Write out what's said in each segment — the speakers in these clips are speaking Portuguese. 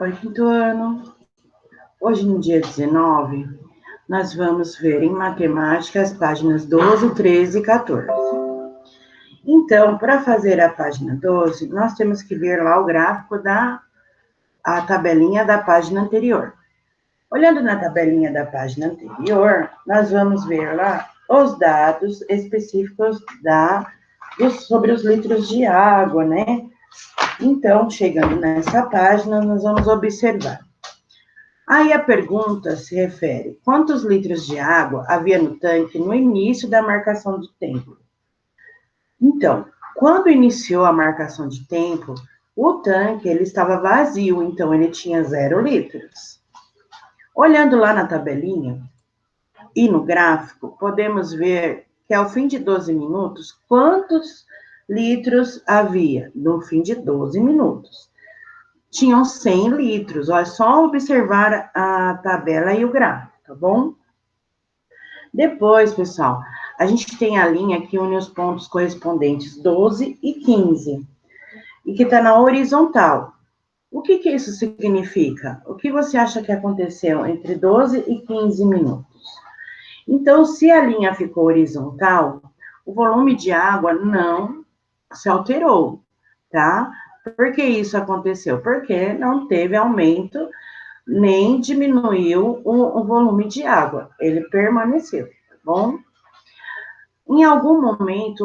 Oi, quinto ano. Hoje, no dia 19, nós vamos ver em matemática as páginas 12, 13 e 14. Então, para fazer a página 12, nós temos que ver lá o gráfico a tabelinha da página anterior. Olhando na tabelinha da página anterior, nós vamos ver lá os dados específicos sobre os litros de água, né? Então, chegando nessa página, nós vamos observar. Aí a pergunta se refere: quantos litros de água havia no tanque no início da marcação de tempo? Então, quando iniciou a marcação de tempo, o tanque ele estava vazio, então ele tinha 0 litros. Olhando lá na tabelinha e no gráfico, podemos ver que ao fim de 12 minutos, quantos litros havia no fim de 12 minutos? Tinham 100 litros. Ó, é só observar a tabela e o gráfico, tá bom? Depois, pessoal, a gente tem a linha que une os pontos correspondentes 12 e 15, e que está na horizontal. O que isso significa? O que você acha que aconteceu entre 12 e 15 minutos? Então, se a linha ficou horizontal, o volume de água não se alterou, tá? Por que isso aconteceu? Porque não teve aumento, nem diminuiu o volume de água. Ele permaneceu, tá bom? Em algum momento,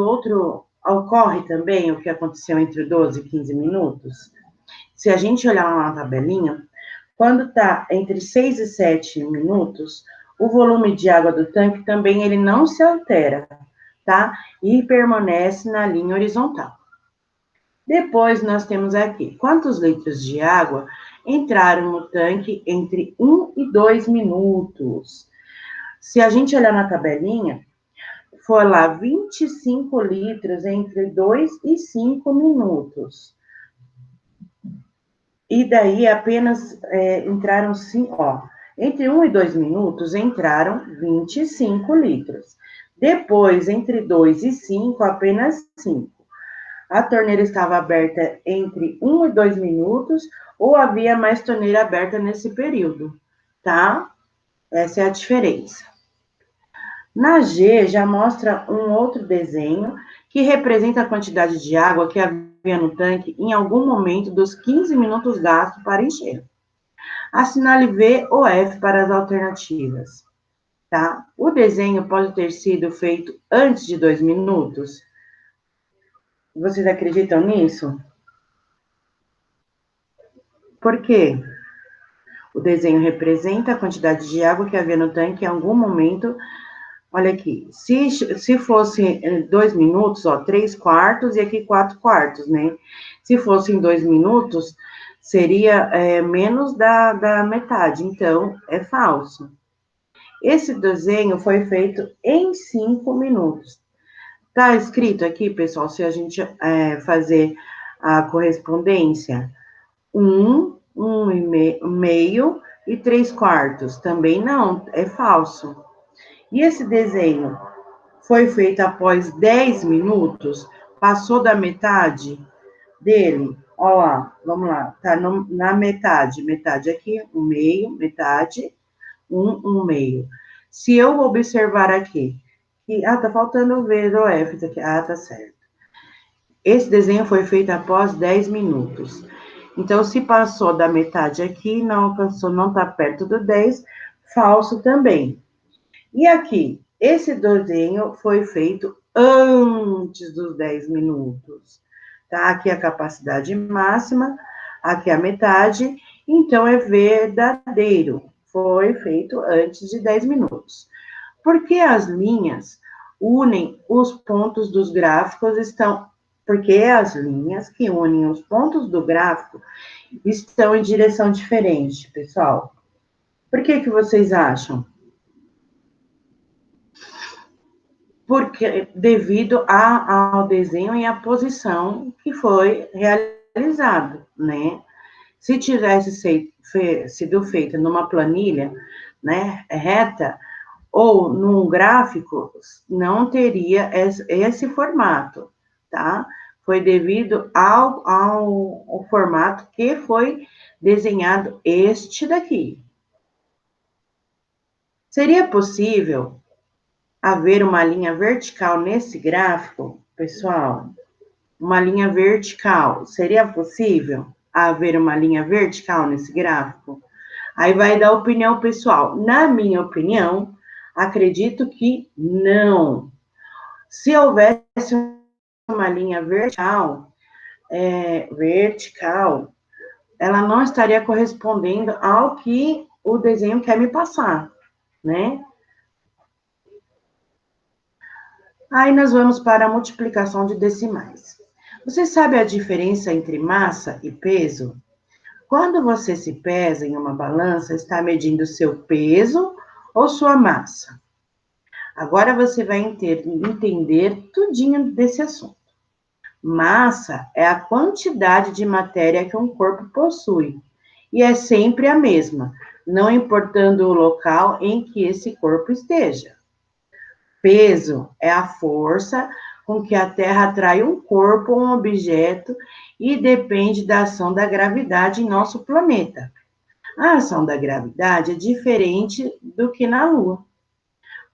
ocorre também o que aconteceu entre 12 e 15 minutos? Se a gente olhar lá na tabelinha, quando está entre 6 e 7 minutos, o volume de água do tanque também ele não se altera, tá? E permanece na linha horizontal. Depois, nós temos aqui, quantos litros de água entraram no tanque entre 1 e 2 minutos? Se a gente olhar na tabelinha, foi lá 25 litros entre 2 e 5 minutos. E daí apenas entraram, entre 1 e 2 minutos entraram 25 litros. Depois, entre 2 e 5, apenas 5. A torneira estava aberta entre 1 e 2 minutos, ou havia mais torneira aberta nesse período, tá? Essa é a diferença. Na G, já mostra um outro desenho que representa a quantidade de água que havia no tanque em algum momento dos 15 minutos gastos para encher. Assinale V ou F para as alternativas, tá? O desenho pode ter sido feito antes de 2 minutos? Vocês acreditam nisso? Por quê? O desenho representa a quantidade de água que havia no tanque em algum momento. Olha aqui, se fosse 2 minutos, 3 quartos e aqui 4 quartos, né? Se fosse em 2 minutos, seria menos da metade, então é falso. Esse desenho foi feito em 5 minutos. Tá escrito aqui, pessoal, se a gente fazer a correspondência, 1 e meio e 3 quartos. Também não, é falso. E esse desenho foi feito após 10 minutos? Passou da metade dele? Ó lá, vamos lá, tá na metade. Metade aqui, 1 meio, metade, 1 meio. Se eu observar aqui, que, tá faltando o V ou F aqui. Tá certo. Esse desenho foi feito após 10 minutos. Então, se passou da metade aqui, não alcançou, não está perto do 10, falso também. E aqui, esse desenho foi feito antes dos 10 minutos. Tá? Aqui a capacidade máxima, aqui a metade, então é verdadeiro. Foi feito antes de 10 minutos. Porque as linhas unem os pontos dos gráficos porque as linhas que unem os pontos do gráfico estão em direção diferente, pessoal. Por que vocês acham? Porque devido ao desenho e à posição que foi realizado, né? Se tivesse sido feita numa planilha, né, reta, ou num gráfico, não teria esse formato, tá? foi devido ao formato que foi desenhado este daqui. Seria possível haver uma linha vertical nesse gráfico, pessoal? Uma linha vertical. Seria possível haver uma linha vertical nesse gráfico? Aí vai dar opinião pessoal. Na minha opinião, acredito que não. Se houvesse uma linha vertical, ela não estaria correspondendo ao que o desenho quer me passar, né? Aí nós vamos para a multiplicação de decimais. Você sabe a diferença entre massa e peso? Quando você se pesa em uma balança, está medindo seu peso ou sua massa? Agora você vai entender tudinho desse assunto. Massa é a quantidade de matéria que um corpo possui, e é sempre a mesma, não importando o local em que esse corpo esteja. Peso é a força com que a Terra atrai um corpo ou um objeto e depende da ação da gravidade em nosso planeta. A ação da gravidade é diferente do que na Lua.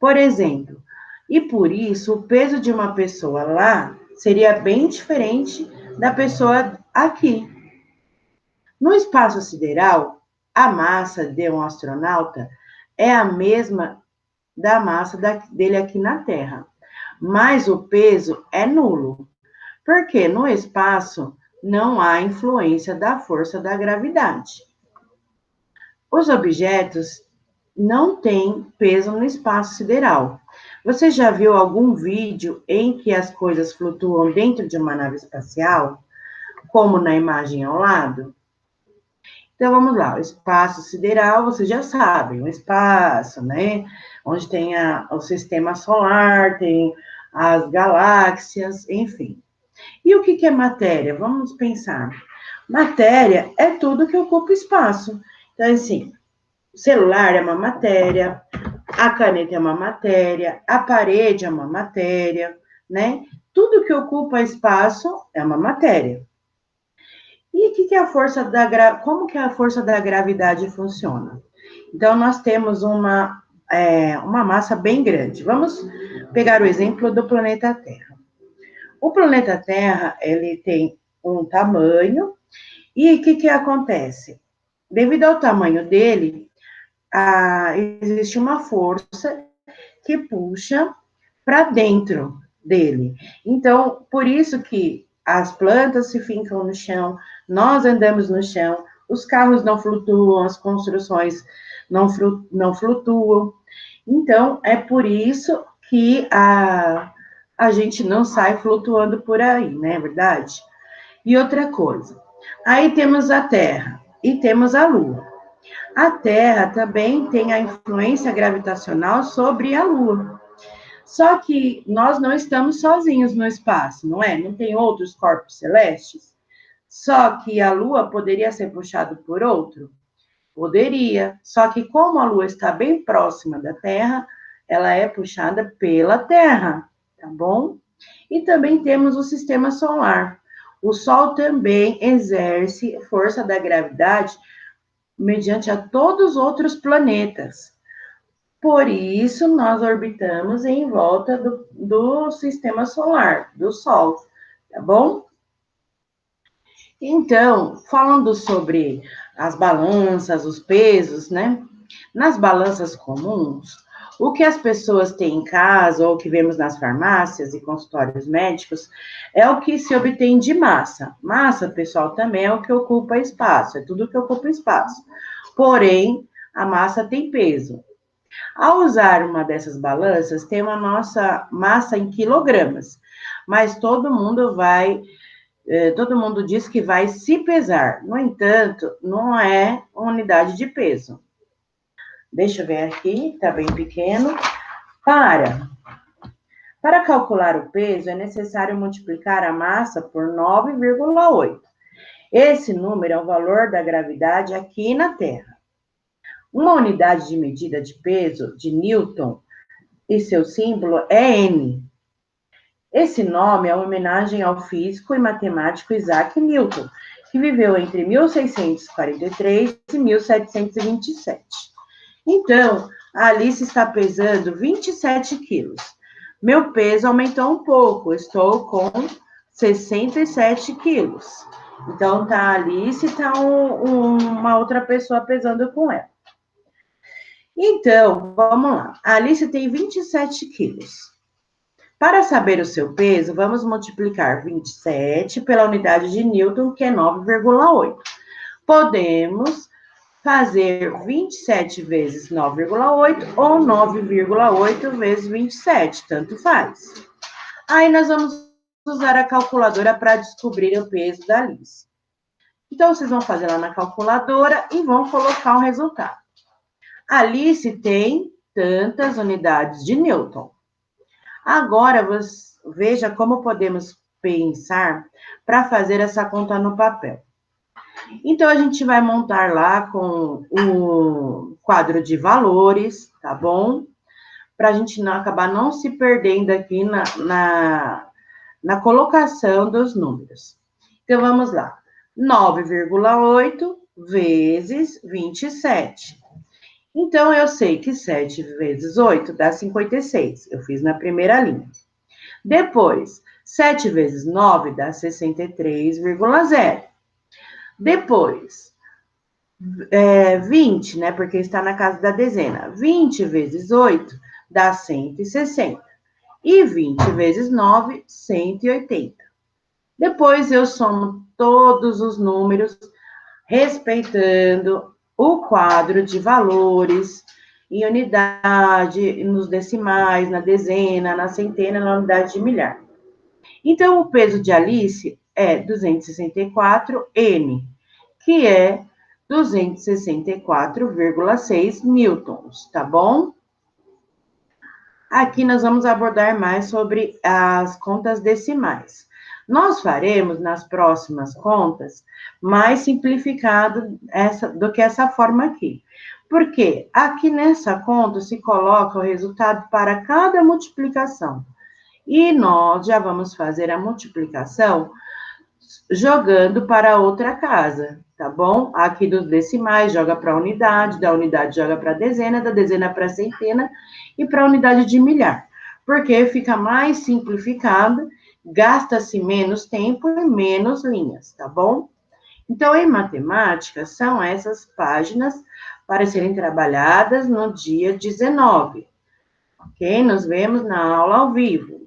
Por exemplo, e por isso o peso de uma pessoa lá seria bem diferente da pessoa aqui. No espaço sideral, a massa de um astronauta é a mesma da massa dele aqui na Terra, mas o peso é nulo, porque no espaço não há influência da força da gravidade. Os objetos não têm peso no espaço sideral. Você já viu algum vídeo em que as coisas flutuam dentro de uma nave espacial, como na imagem ao lado? Então, vamos lá, o espaço sideral, vocês já sabem, o espaço, né? Onde tem o sistema solar, tem as galáxias, enfim. E o que é matéria? Vamos pensar. Matéria é tudo que ocupa espaço. Então, assim, o celular é uma matéria, a caneta é uma matéria, a parede é uma matéria, né? Tudo que ocupa espaço é uma matéria. E o que é a força como que a força da gravidade funciona? Então, nós temos uma massa bem grande. Vamos pegar o exemplo do planeta Terra. O planeta Terra, ele tem um tamanho, e o que acontece? Devido ao tamanho dele, existe uma força que puxa para dentro dele. Então, por isso que as plantas se fincam no chão, nós andamos no chão, os carros não flutuam, as construções não flutuam. Então, é por isso que a gente não sai flutuando por aí, não é verdade? E outra coisa, aí temos a Terra e temos a Lua. A Terra também tem a influência gravitacional sobre a Lua. Só que nós não estamos sozinhos no espaço, não é? Não tem outros corpos celestes? Só que a Lua poderia ser puxada por outro? Poderia. Só que como a Lua está bem próxima da Terra, ela é puxada pela Terra, tá bom? E também temos o sistema solar. O Sol também exerce força da gravidade mediante a todos os outros planetas. Por isso, nós orbitamos em volta do sistema solar, do Sol, tá bom? Então, falando sobre as balanças, os pesos, né? Nas balanças comuns, o que as pessoas têm em casa ou que vemos nas farmácias e consultórios médicos é o que se obtém de massa. Massa, pessoal, também é o que ocupa espaço, é tudo que ocupa espaço. Porém, a massa tem peso. Ao usar uma dessas balanças, tem a nossa massa em quilogramas, mas todo mundo diz que vai se pesar. No entanto, não é unidade de peso. Deixa eu ver aqui, tá bem pequeno. Para calcular o peso, é necessário multiplicar a massa por 9,8. Esse número é o valor da gravidade aqui na Terra. Uma unidade de medida de peso de Newton e seu símbolo é N. Esse nome é uma homenagem ao físico e matemático Isaac Newton, que viveu entre 1643 e 1727. Então, a Alice está pesando 27 quilos. Meu peso aumentou um pouco, estou com 67 quilos. Então, tá a Alice e tá uma outra pessoa pesando com ela. Então, vamos lá. A Alice tem 27 quilos. Para saber o seu peso, vamos multiplicar 27 pela unidade de Newton, que é 9,8. Podemos fazer 27 vezes 9,8 ou 9,8 vezes 27, tanto faz. Aí nós vamos usar a calculadora para descobrir o peso da Alice. Então, vocês vão fazer lá na calculadora e vão colocar o resultado. A Alice tem tantas unidades de Newton. Agora, veja como podemos pensar para fazer essa conta no papel. Então, a gente vai montar lá com o quadro de valores, tá bom? Para a gente não acabar não se perdendo aqui na colocação dos números. Então, vamos lá. 9,8 vezes 27. Então, eu sei que 7 vezes 8 dá 56. Eu fiz na primeira linha. Depois, 7 vezes 9 dá 63,0. Depois, 20, né? Porque está na casa da dezena. 20 vezes 8 dá 160. E 20 vezes 9, 180. Depois, eu somo todos os números, respeitando o quadro de valores, em unidade, nos decimais, na dezena, na centena, na unidade de milhar. Então, o peso de Alice é 264 N, que é 264,6 newtons, tá bom? Aqui nós vamos abordar mais sobre as contas decimais. Nós faremos nas próximas contas mais simplificado do que essa forma aqui. Porque aqui nessa conta se coloca o resultado para cada multiplicação. E nós já vamos fazer a multiplicação jogando para outra casa, tá bom? Aqui dos decimais, joga para a unidade, da unidade joga para a dezena, da dezena para a centena e para a unidade de milhar. Porque fica mais simplificado, gasta-se menos tempo e menos linhas, tá bom? Então, em matemática, são essas páginas para serem trabalhadas no dia 19, ok? Nos vemos na aula ao vivo.